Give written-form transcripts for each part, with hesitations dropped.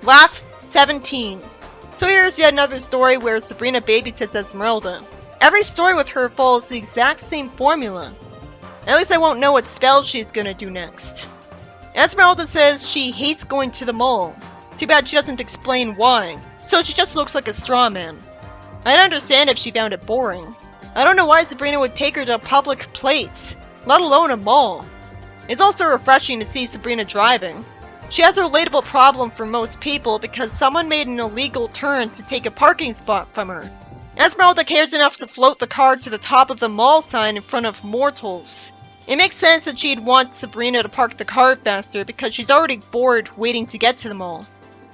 Laugh 17. So here's yet another story where Sabrina babysits Esmeralda. Every story with her follows the exact same formula. At least I won't know what spell she's gonna do next. Esmeralda says she hates going to the mall. Too bad she doesn't explain why, so she just looks like a straw man. I'd understand if she found it boring. I don't know why Sabrina would take her to a public place, let alone a mall. It's also refreshing to see Sabrina driving. She has a relatable problem for most people because someone made an illegal turn to take a parking spot from her. Esmeralda cares enough to float the car to the top of the mall sign in front of mortals. It makes sense that she'd want Sabrina to park the car faster because she's already bored waiting to get to the mall,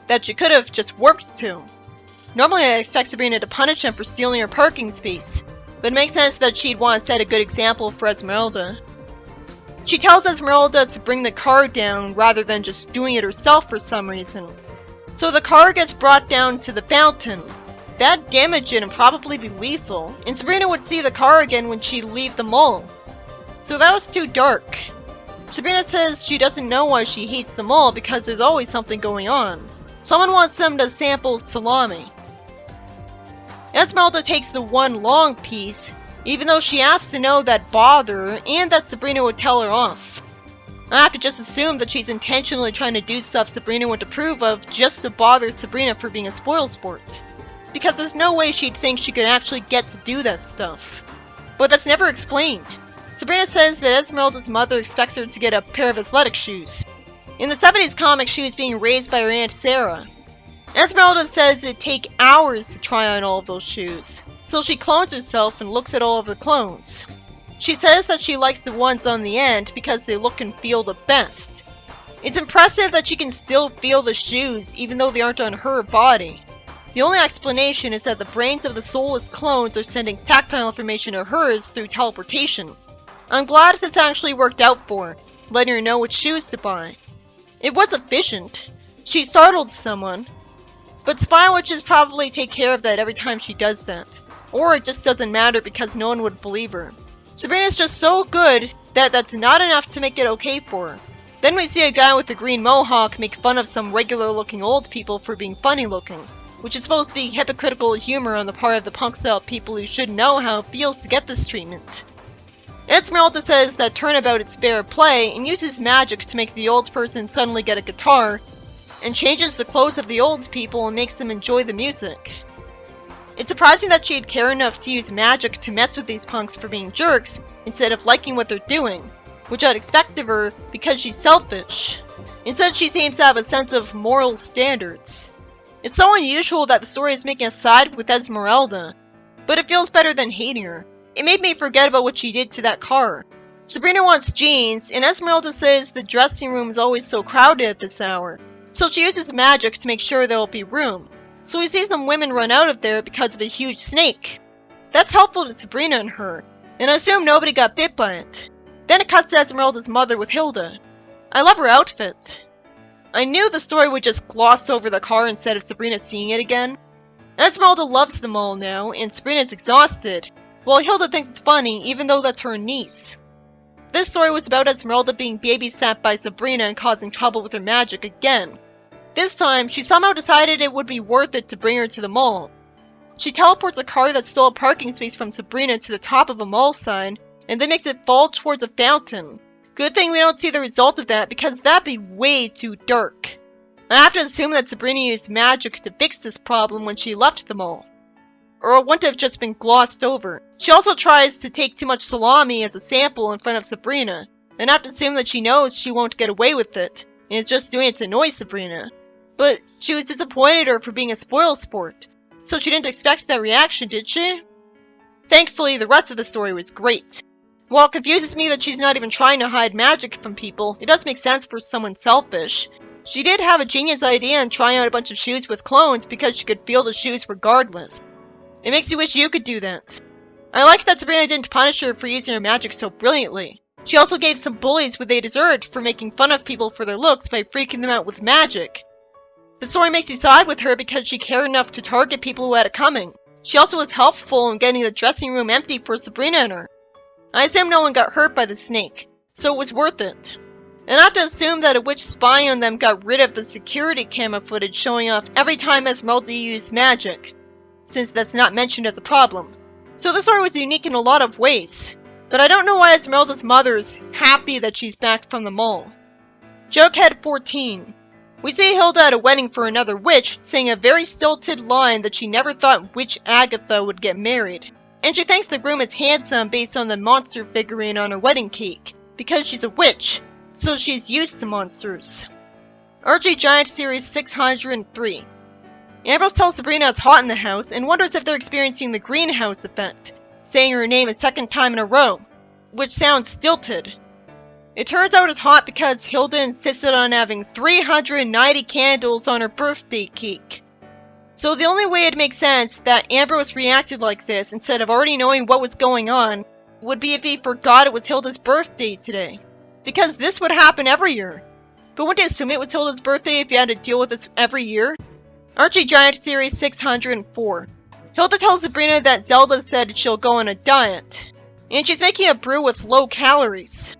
that she could have just warped to. Normally I expect Sabrina to punish him for stealing her parking space, but it makes sense that she'd want to set a good example for Esmeralda. She tells Esmeralda to bring the car down rather than just doing it herself for some reason. So the car gets brought down to the fountain. That'd damage it and probably be lethal, and Sabrina would see the car again when she'd leave the mall. So that was too dark. Sabrina says she doesn't know why she hates the mall because there's always something going on. Someone wants them to sample salami. Esmeralda takes the one long piece, even though she asks to know that bother her and that Sabrina would tell her off. I have to just assume that she's intentionally trying to do stuff Sabrina would approve of just to bother Sabrina for being a spoilsport. Because there's no way she'd think she could actually get to do that stuff. But that's never explained. Sabrina says that Esmeralda's mother expects her to get a pair of athletic shoes. In the 70s comic, she was being raised by her Aunt Sarah. Esmeralda says it'd take hours to try on all of those shoes, so she clones herself and looks at all of the clones. She says that she likes the ones on the end because they look and feel the best. It's impressive that she can still feel the shoes even though they aren't on her body. The only explanation is that the brains of the soulless clones are sending tactile information to hers through teleportation. I'm glad this actually worked out for her, letting her know which shoes to buy. It was efficient. She startled someone, but spy witches probably take care of that every time she does that. Or it just doesn't matter because no one would believe her. Sabrina's just so good that that's not enough to make it okay for her. Then we see a guy with a green mohawk make fun of some regular looking old people for being funny looking, which is supposed to be hypocritical humor on the part of the punk style people who should know how it feels to get this treatment. Esmeralda says that turnabout is fair play and uses magic to make the old person suddenly get a guitar, and changes the clothes of the old people and makes them enjoy the music. It's surprising that she'd care enough to use magic to mess with these punks for being jerks instead of liking what they're doing, which I'd expect of her because she's selfish. Instead, she seems to have a sense of moral standards. It's so unusual that the story is making a side with Esmeralda, but it feels better than hating her. It made me forget about what she did to that car. Sabrina wants jeans, and Esmeralda says the dressing room is always so crowded at this hour, so she uses magic to make sure there will be room. So we see some women run out of there because of a huge snake. That's helpful to Sabrina and her, and I assume nobody got bit by it. Then it cuts to Esmeralda's mother with Hilda. I love her outfit. I knew the story would just gloss over the car instead of Sabrina seeing it again. Esmeralda loves them all now, and Sabrina's exhausted, while Hilda thinks it's funny even though that's her niece. This story was about Esmeralda being babysat by Sabrina and causing trouble with her magic again. This time, she somehow decided it would be worth it to bring her to the mall. She teleports a car that stole a parking space from Sabrina to the top of a mall sign, and then makes it fall towards a fountain. Good thing we don't see the result of that because that'd be way too dark. I have to assume that Sabrina used magic to fix this problem when she left the mall, or it wouldn't have just been glossed over. She also tries to take too much salami as a sample in front of Sabrina, and I have to assume that she knows she won't get away with it, and is just doing it to annoy Sabrina. But she was disappointed at her for being a spoilsport, so she didn't expect that reaction, did she? Thankfully, the rest of the story was great. While it confuses me that she's not even trying to hide magic from people, it does make sense for someone selfish. She did have a genius idea in trying out a bunch of shoes with clones because she could feel the shoes regardless. It makes you wish you could do that. I like that Sabrina didn't punish her for using her magic so brilliantly. She also gave some bullies what they deserved for making fun of people for their looks by freaking them out with magic. The story makes you side with her because she cared enough to target people who had it coming. She also was helpful in getting the dressing room empty for Sabrina and her. I assume no one got hurt by the snake, so it was worth it. And I have to assume that a witch spying on them got rid of the security camera footage showing off every time Esmeralda used magic, since that's not mentioned as a problem. So this story was unique in a lot of ways, but I don't know why Esmeralda's mother's happy that she's back from the mall. Jokehead 14. We see Hilda at a wedding for another witch, saying a very stilted line that she never thought Witch Agatha would get married. And she thinks the groom is handsome based on the monster figurine on her wedding cake, because she's a witch, so she's used to monsters. Archie Giant Series 603. Ambrose tells Sabrina it's hot in the house and wonders if they're experiencing the greenhouse effect, saying her name a second time in a row, which sounds stilted. It turns out it's hot because Hilda insisted on having 390 candles on her birthday cake. So the only way it makes sense that Ambrose reacted like this instead of already knowing what was going on would be if he forgot it was Hilda's birthday today. Because this would happen every year. But wouldn't you assume it was Hilda's birthday if you had to deal with this every year? Archie Giant Series 604. Hilda tells Sabrina that Zelda said she'll go on a diet, and she's making a brew with low calories.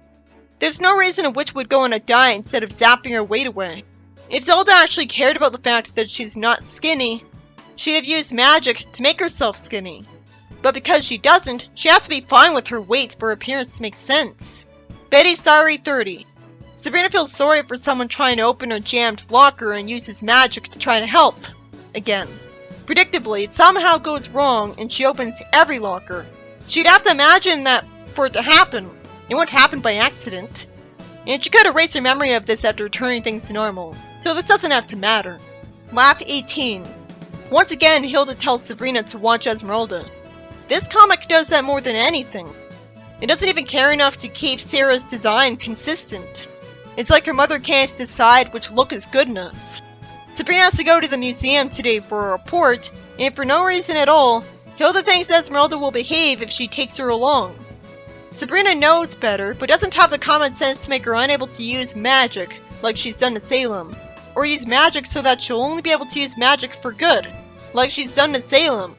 There's no reason a witch would go on a diet instead of zapping her weight away. If Zelda actually cared about the fact that she's not skinny, she'd have used magic to make herself skinny. But because she doesn't, she has to be fine with her weight for her appearance to make sense. Betty Sorry 30. Sabrina feels sorry for someone trying to open her jammed locker and uses magic to try to help. Again. Predictably, it somehow goes wrong and she opens every locker. She'd have to imagine that for it to happen. It wouldn't happen by accident. And she could erase her memory of this after returning things to normal. So this doesn't have to matter. Laugh 18. Once again, Hilda tells Sabrina to watch Esmeralda. This comic does that more than anything. It doesn't even care enough to keep Sarah's design consistent. It's like her mother can't decide which look is good enough. Sabrina has to go to the museum today for a report, and for no reason at all, Hilda thinks Esmeralda will behave if she takes her along. Sabrina knows better, but doesn't have the common sense to make her unable to use magic, like she's done to Salem. Or use magic so that she'll only be able to use magic for good, like she's done to Salem.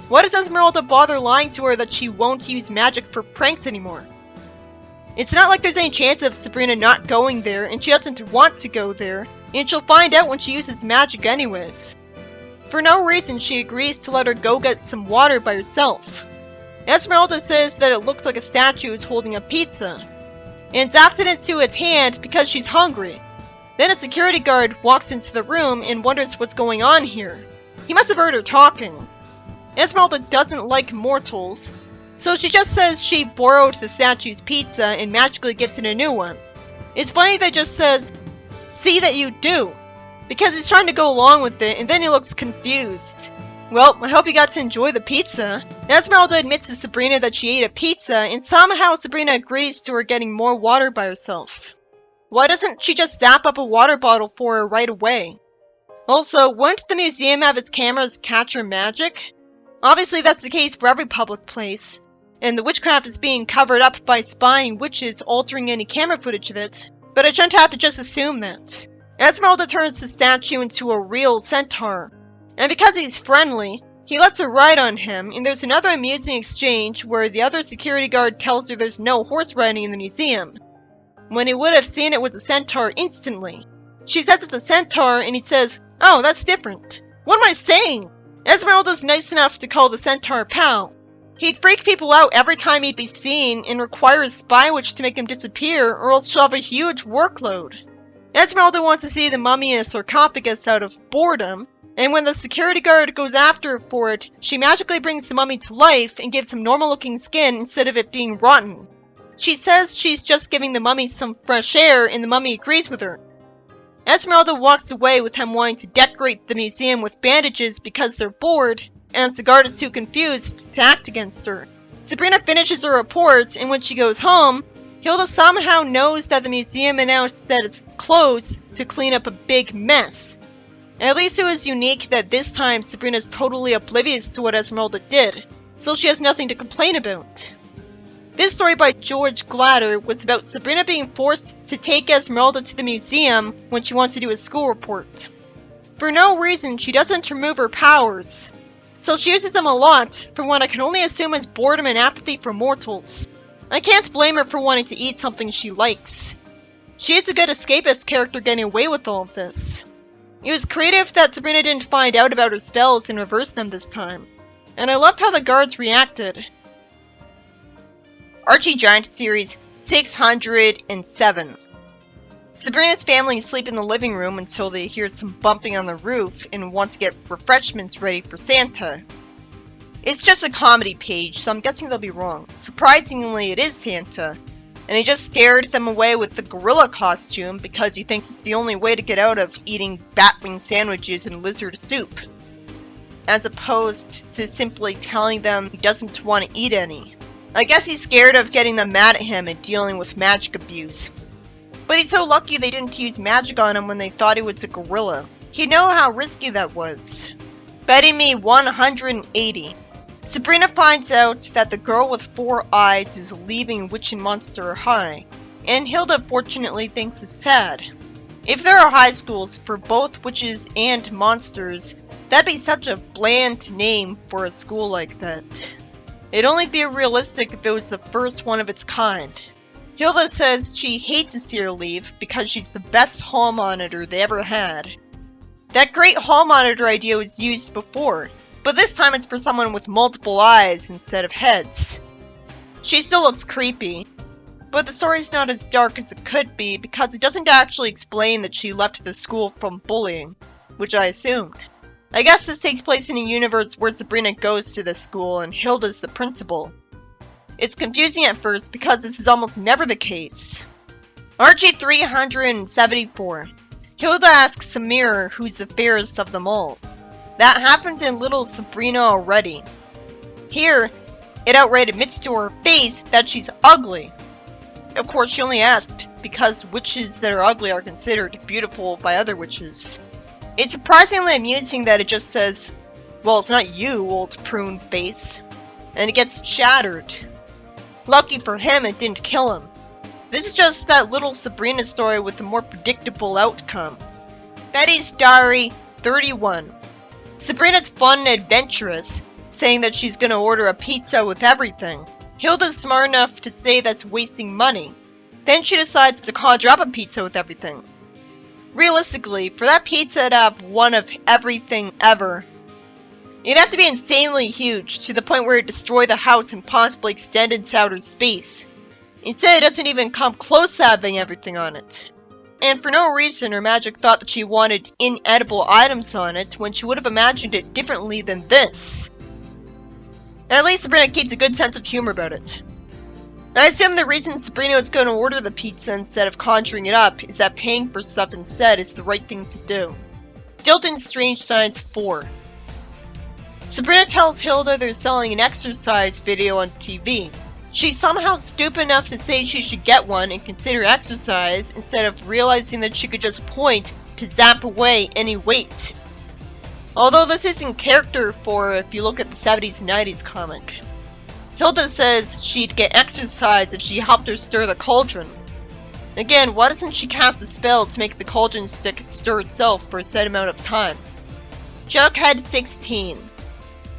Why does Esmeralda bother lying to her that she won't use magic for pranks anymore? It's not like there's any chance of Sabrina not going there, and she doesn't want to go there, and she'll find out when she uses magic anyways. For no reason, she agrees to let her go get some water by herself. Esmeralda says that it looks like a statue is holding a pizza, and zaps it into its hand because she's hungry. Then a security guard walks into the room and wonders what's going on here. He must have heard her talking. Esmeralda doesn't like mortals, so she just says she borrowed the statue's pizza and magically gives it a new one. It's funny that just says, "See that you do," because he's trying to go along with it and then he looks confused. Well, I hope you got to enjoy the pizza. Esmeralda admits to Sabrina that she ate a pizza, and somehow Sabrina agrees to her getting more water by herself. Why doesn't she just zap up a water bottle for her right away? Also, wouldn't the museum have its cameras catch her magic? Obviously that's the case for every public place, and the witchcraft is being covered up by spying witches altering any camera footage of it, but I shouldn't have to just assume that. Esmeralda turns the statue into a real centaur. And because he's friendly, he lets her ride on him, and there's another amusing exchange where the other security guard tells her there's no horse riding in the museum, when he would have seen it with the centaur instantly. She says it's a centaur, and he says, "Oh, that's different." What am I saying? Esmeralda's nice enough to call the centaur pal. He'd freak people out every time he'd be seen and require a spy witch to make him disappear, or else she'll have a huge workload. Esmeralda wants to see the mummy in a sarcophagus out of boredom, and when the security guard goes after her for it, she magically brings the mummy to life and gives him normal-looking skin instead of it being rotten. She says she's just giving the mummy some fresh air, and the mummy agrees with her. Esmeralda walks away with him wanting to decorate the museum with bandages because they're bored, and the guard is too confused to act against her. Sabrina finishes her report, and when she goes home, Hilda somehow knows that the museum announced that it's closed to clean up a big mess. At least it was unique that this time Sabrina's totally oblivious to what Esmeralda did, so she has nothing to complain about. This story by George Glatter was about Sabrina being forced to take Esmeralda to the museum when she wants to do a school report. For no reason, she doesn't remove her powers, so she uses them a lot for what I can only assume is boredom and apathy for mortals. I can't blame her for wanting to eat something she likes. She is a good escapist character getting away with all of this. It was creative that Sabrina didn't find out about her spells and reverse them this time. And I loved how the guards reacted. Archie Giant Series 607. Sabrina's family sleep in the living room until they hear some bumping on the roof and want to get refreshments ready for Santa. It's just a comedy page, so I'm guessing they'll be wrong. Surprisingly, it is Santa, and he just scared them away with the gorilla costume because he thinks it's the only way to get out of eating batwing sandwiches and lizard soup, as opposed to simply telling them he doesn't want to eat any. I guess he's scared of getting them mad at him and dealing with magic abuse. But he's so lucky they didn't use magic on him when they thought he was a gorilla. He'd know how risky that was. Betting me 180. Sabrina finds out that the girl with 4 eyes is leaving Witch and Monster High, and Hilda fortunately thinks it's sad. If there are high schools for both witches and monsters, that'd be such a bland name for a school like that. It'd only be realistic if it was the first one of its kind. Hilda says she hates to see her leave because she's the best hall monitor they ever had. That great hall monitor idea was used before, but this time it's for someone with multiple eyes instead of heads. She still looks creepy, but the story's not as dark as it could be because it doesn't actually explain that she left the school from bullying, which I assumed. I guess this takes place in a universe where Sabrina goes to this school and Hilda's the principal. It's confusing at first because this is almost never the case. Archie 374. Hilda asks Samir who's the fairest of them all. That happened in Little Sabrina already. Here, it outright admits to her face that she's ugly. Of course, she only asked because witches that are ugly are considered beautiful by other witches. It's surprisingly amusing that it just says, "Well, it's not you, old prune face," and it gets shattered. Lucky for him, it didn't kill him. This is just that Little Sabrina story with a more predictable outcome. Betty's Diary 31. Sabrina's fun and adventurous, saying that she's gonna order a pizza with everything. Hilda's smart enough to say that's wasting money. Then she decides to conjure up a pizza with everything. Realistically, for that pizza to have one of everything ever, it'd have to be insanely huge, to the point where it'd destroy the house and possibly extend into outer space. Instead, it doesn't even come close to having everything on it. And for no reason, her magic thought that she wanted inedible items on it when she would have imagined it differently than this. At least Sabrina keeps a good sense of humor about it. I assume the reason Sabrina was going to order the pizza instead of conjuring it up is that paying for stuff instead is the right thing to do. Dilton Strange Science 4. Sabrina tells Hilda they're selling an exercise video on TV. She's somehow stupid enough to say she should get one and consider exercise instead of realizing that she could just point to zap away any weight. Although this isn't character for if you look at the 70s and 90s comic. Hilda says she'd get exercise if she helped her stir the cauldron. Again, why doesn't she cast a spell to make the cauldron stick stir itself for a set amount of time? Jughead 16.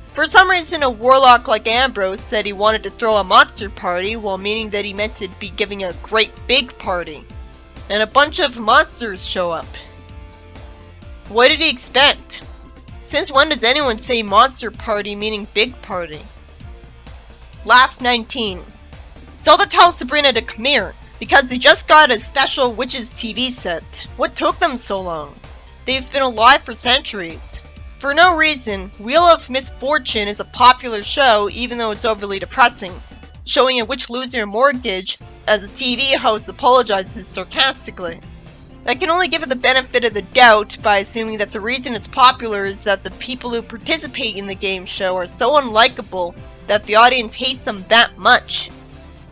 For some reason, a warlock like Ambrose said he wanted to throw a monster party while meaning that he meant to be giving a great big party. And a bunch of monsters show up. What did he expect? Since when does anyone say monster party meaning big party? Laugh 19. Zelda tells Sabrina to come here, because they just got a special Witches TV set. What took them so long? They've been alive for centuries. For no reason, Wheel of Misfortune is a popular show even though it's overly depressing, showing a witch losing her mortgage as a TV host apologizes sarcastically. I can only give it the benefit of the doubt by assuming that the reason it's popular is that the people who participate in the game show are so unlikable that the audience hates them that much.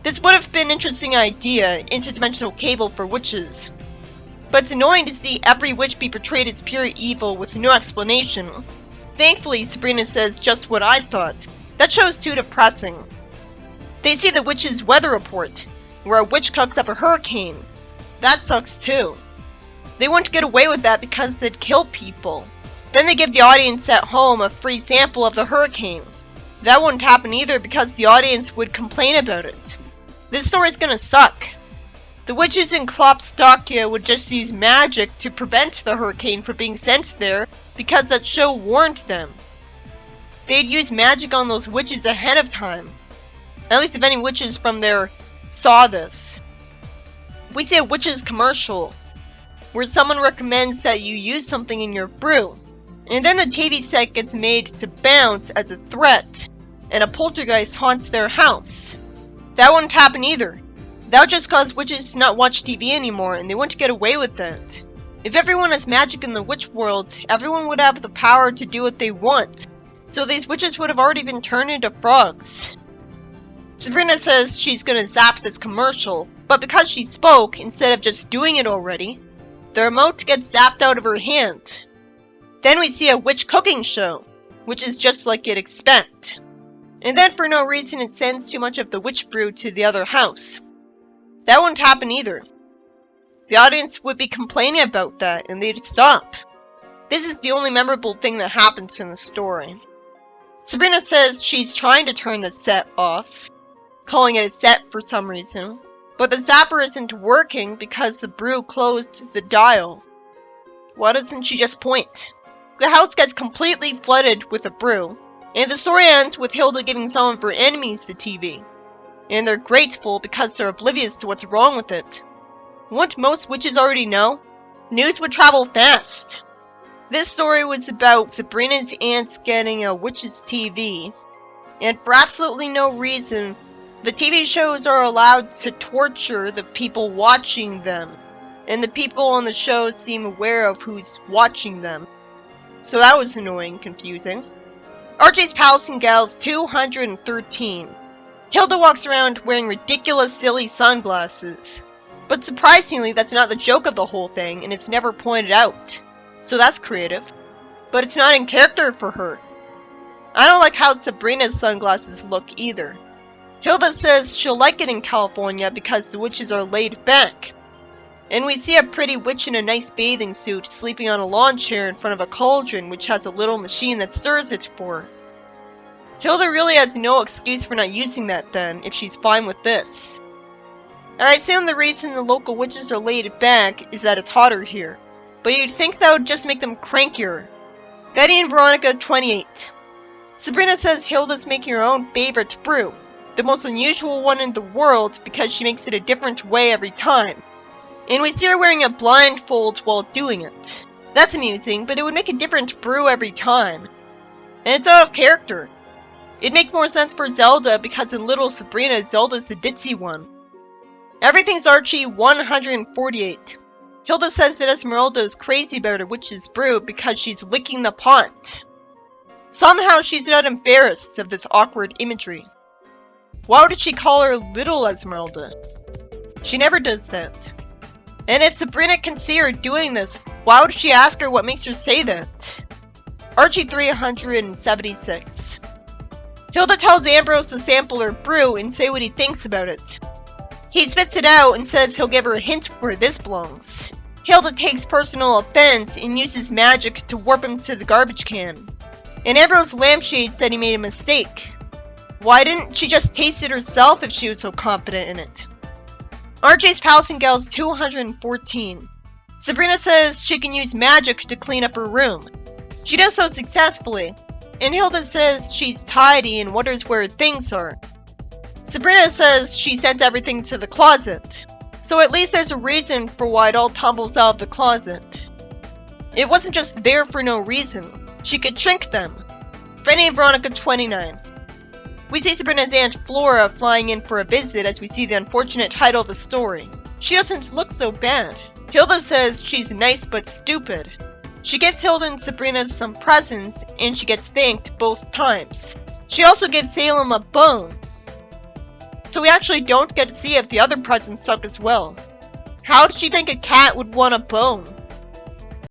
This would have been an interesting idea, interdimensional cable for witches. But it's annoying to see every witch be portrayed as pure evil with no explanation. Thankfully, Sabrina says just what I thought. That show's too depressing. They see the witch's weather report, where a witch cooks up a hurricane. That sucks too. They wouldn't get away with that because they'd kill people. Then they give the audience at home a free sample of the hurricane. That wouldn't happen either because the audience would complain about it. This story's gonna suck. The witches in Klopstokia would just use magic to prevent the hurricane from being sent there because that show warned them. They'd use magic on those witches ahead of time. At least if any witches from there saw this. We see a witch's commercial where someone recommends that you use something in your brew, and then the TV set gets made to bounce as a threat, and a poltergeist haunts their house. That wouldn't happen either. That would just cause witches to not watch TV anymore, and they wouldn't get away with it. If everyone has magic in the witch world, everyone would have the power to do what they want, so these witches would have already been turned into frogs. Sabrina says she's gonna zap this commercial, but because she spoke instead of just doing it already, the remote gets zapped out of her hand. Then we see a witch cooking show, which is just like you'd expect. And then for no reason it sends too much of the witch brew to the other house. That wouldn't happen either. The audience would be complaining about that and they'd stop. This is the only memorable thing that happens in the story. Sabrina says she's trying to turn the set off, calling it a set for some reason, but the zapper isn't working because the brew closed the dial. Why doesn't she just point? The house gets completely flooded with a brew, and the story ends with Hilda giving some of her enemies the TV. And they're grateful because they're oblivious to what's wrong with it. Wouldn't most witches already know? News would travel fast. This story was about Sabrina's aunts getting a witch's TV, and for absolutely no reason, the TV shows are allowed to torture the people watching them, and the people on the show seem aware of who's watching them. So that was annoying, confusing. RJ's Pals and Gals 213. Hilda walks around wearing ridiculous silly sunglasses. But surprisingly, that's not the joke of the whole thing, and it's never pointed out. So that's creative. But it's not in character for her. I don't like how Sabrina's sunglasses look either. Hilda says she'll like it in California because the witches are laid back. And we see a pretty witch in a nice bathing suit sleeping on a lawn chair in front of a cauldron which has a little machine that stirs it for her. Hilda really has no excuse for not using that then, if she's fine with this. I assume the reason the local witches are laid back is that it's hotter here. But you'd think that would just make them crankier. Betty and Veronica 28. Sabrina says Hilda's making her own favorite brew. The most unusual one in the world because she makes it a different way every time. And we see her wearing a blindfold while doing it. That's amusing, but it would make a different brew every time. And it's out of character. It'd make more sense for Zelda because in Little Sabrina, Zelda's the ditzy one. Everything's Archie 148. Hilda says that Esmeralda is crazy about her witch's brew because she's licking the pot. Somehow she's not embarrassed of this awkward imagery. Why would she call her Little Esmeralda? She never does that. And if Sabrina can see her doing this, why would she ask her what makes her say that? Archie 376. Hilda tells Ambrose to sample her brew and say what he thinks about it. He spits it out and says he'll give her a hint where this belongs. Hilda takes personal offense and uses magic to warp him to the garbage can. And Ambrose lampshades that he made a mistake. Why didn't she just taste it herself if she was so confident in it? RJ's Pals and Gals 214. Sabrina says she can use magic to clean up her room. She does so successfully, and Hilda says she's tidy and wonders where things are. Sabrina says she sent everything to the closet, so at least there's a reason for why it all tumbles out of the closet. It wasn't just there for no reason. She could shrink them. Benny and Veronica 29. We see Sabrina's Aunt Flora flying in for a visit as we see the unfortunate title of the story. She doesn't look so bad. Hilda says she's nice but stupid. She gives Hilda and Sabrina some presents and she gets thanked both times. She also gives Salem a bone. So we actually don't get to see if the other presents suck as well. How did she think a cat would want a bone?